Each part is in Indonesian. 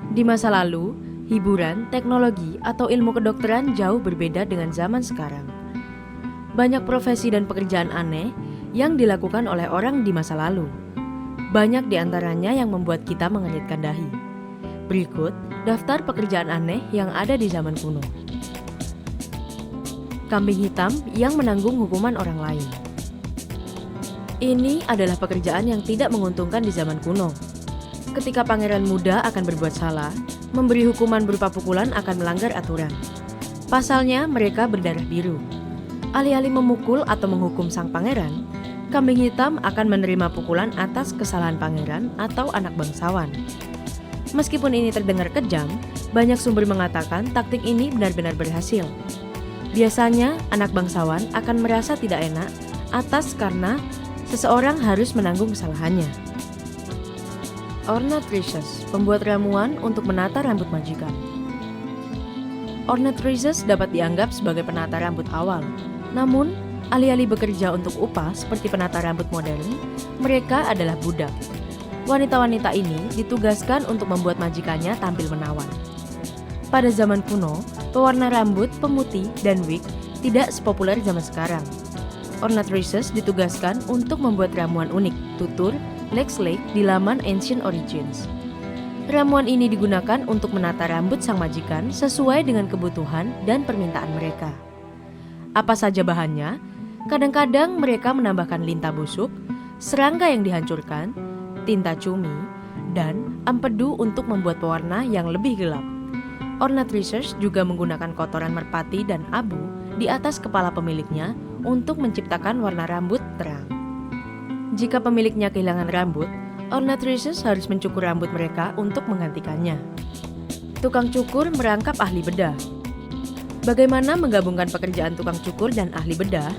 Di masa lalu, hiburan, teknologi, atau ilmu kedokteran jauh berbeda dengan zaman sekarang. Banyak profesi dan pekerjaan aneh yang dilakukan oleh orang di masa lalu. Banyak di antaranya yang membuat kita mengenyitkan dahi. Berikut daftar pekerjaan aneh yang ada di zaman kuno. Kambing hitam yang menanggung hukuman orang lain. Ini adalah pekerjaan yang tidak menguntungkan di zaman kuno. Ketika pangeran muda akan berbuat salah, memberi hukuman berupa pukulan akan melanggar aturan. Pasalnya, mereka berdarah biru. Alih-alih memukul atau menghukum sang pangeran, kambing hitam akan menerima pukulan atas kesalahan pangeran atau anak bangsawan. Meskipun ini terdengar kejam, banyak sumber mengatakan taktik ini benar-benar berhasil. Biasanya, anak bangsawan akan merasa tidak enak karena seseorang harus menanggung kesalahannya. Ornatrices, pembuat ramuan untuk menata rambut majikan. Ornatrices dapat dianggap sebagai penata rambut awal. Namun, alih-alih bekerja untuk upah seperti penata rambut modern, mereka adalah budak. Wanita-wanita ini ditugaskan untuk membuat majikannya tampil menawan. Pada zaman kuno, pewarna rambut, pemutih, dan wig tidak sepopuler zaman sekarang. Ornatrices ditugaskan untuk membuat ramuan unik, tutur, Lex Lake di laman Ancient Origins. Ramuan ini digunakan untuk menata rambut sang majikan sesuai dengan kebutuhan dan permintaan mereka. Apa saja bahannya? Kadang-kadang mereka menambahkan lintah busuk, serangga yang dihancurkan, tinta cumi, dan empedu untuk membuat pewarna yang lebih gelap. Ornatrices juga menggunakan kotoran merpati dan abu di atas kepala pemiliknya untuk menciptakan warna rambut terang. Jika pemiliknya kehilangan rambut, Ornatrices harus mencukur rambut mereka untuk menggantikannya. Tukang cukur merangkap ahli bedah. Bagaimana menggabungkan pekerjaan tukang cukur dan ahli bedah?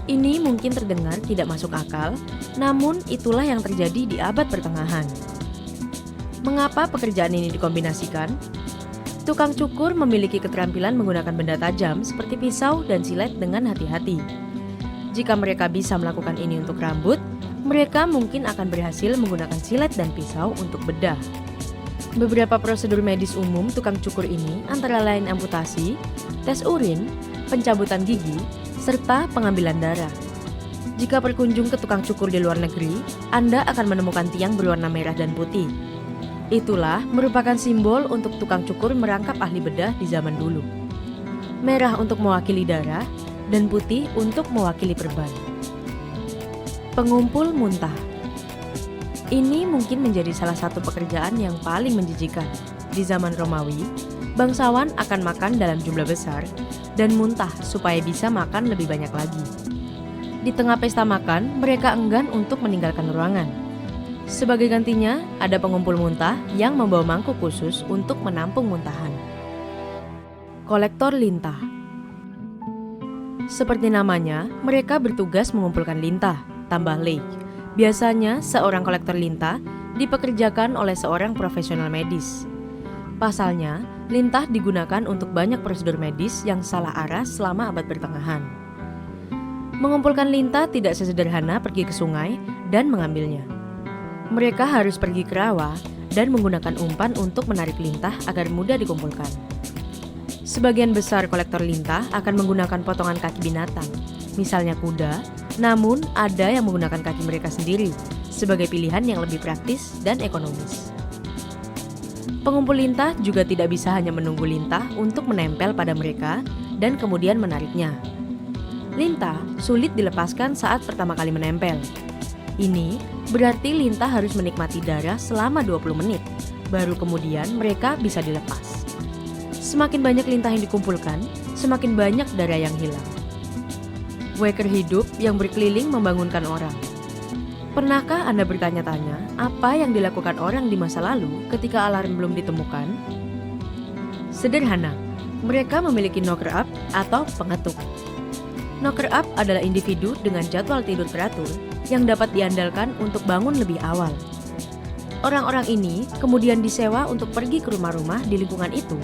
Ini mungkin terdengar tidak masuk akal, namun itulah yang terjadi di abad pertengahan. Mengapa pekerjaan ini dikombinasikan? Tukang cukur memiliki keterampilan menggunakan benda tajam seperti pisau dan silet dengan hati-hati. Jika mereka bisa melakukan ini untuk rambut, mereka mungkin akan berhasil menggunakan silet dan pisau untuk bedah. Beberapa prosedur medis umum tukang cukur ini antara lain amputasi, tes urin, pencabutan gigi, serta pengambilan darah. Jika berkunjung ke tukang cukur di luar negeri, Anda akan menemukan tiang berwarna merah dan putih. Itulah merupakan simbol untuk tukang cukur merangkap ahli bedah di zaman dulu. Merah untuk mewakili darah, dan putih untuk mewakili perban. Pengumpul muntah. Ini mungkin menjadi salah satu pekerjaan yang paling menjijikan. Di zaman Romawi, bangsawan akan makan dalam jumlah besar dan muntah supaya bisa makan lebih banyak lagi. Di tengah pesta makan, mereka enggan untuk meninggalkan ruangan. Sebagai gantinya, ada pengumpul muntah yang membawa mangkuk khusus untuk menampung muntahan. Kolektor lintah. Seperti namanya, mereka bertugas mengumpulkan lintah, tambah lake. Biasanya, seorang kolektor lintah dipekerjakan oleh seorang profesional medis. Pasalnya, lintah digunakan untuk banyak prosedur medis yang salah arah selama abad pertengahan. Mengumpulkan lintah tidak sesederhana pergi ke sungai dan mengambilnya. Mereka harus pergi ke rawa dan menggunakan umpan untuk menarik lintah agar mudah dikumpulkan. Sebagian besar kolektor lintah akan menggunakan potongan kaki binatang, misalnya kuda, namun ada yang menggunakan kaki mereka sendiri sebagai pilihan yang lebih praktis dan ekonomis. Pengumpul lintah juga tidak bisa hanya menunggu lintah untuk menempel pada mereka dan kemudian menariknya. Lintah sulit dilepaskan saat pertama kali menempel. Ini berarti lintah harus menikmati darah selama 20 menit, baru kemudian mereka bisa dilepas. Semakin banyak lintah yang dikumpulkan, semakin banyak darah yang hilang. Waker hidup yang berkeliling membangunkan orang. Pernahkah Anda bertanya-tanya apa yang dilakukan orang di masa lalu ketika alarm belum ditemukan? Sederhana, mereka memiliki knocker up atau pengetuk. Knocker up adalah individu dengan jadwal tidur teratur yang dapat diandalkan untuk bangun lebih awal. Orang-orang ini kemudian disewa untuk pergi ke rumah-rumah di lingkungan itu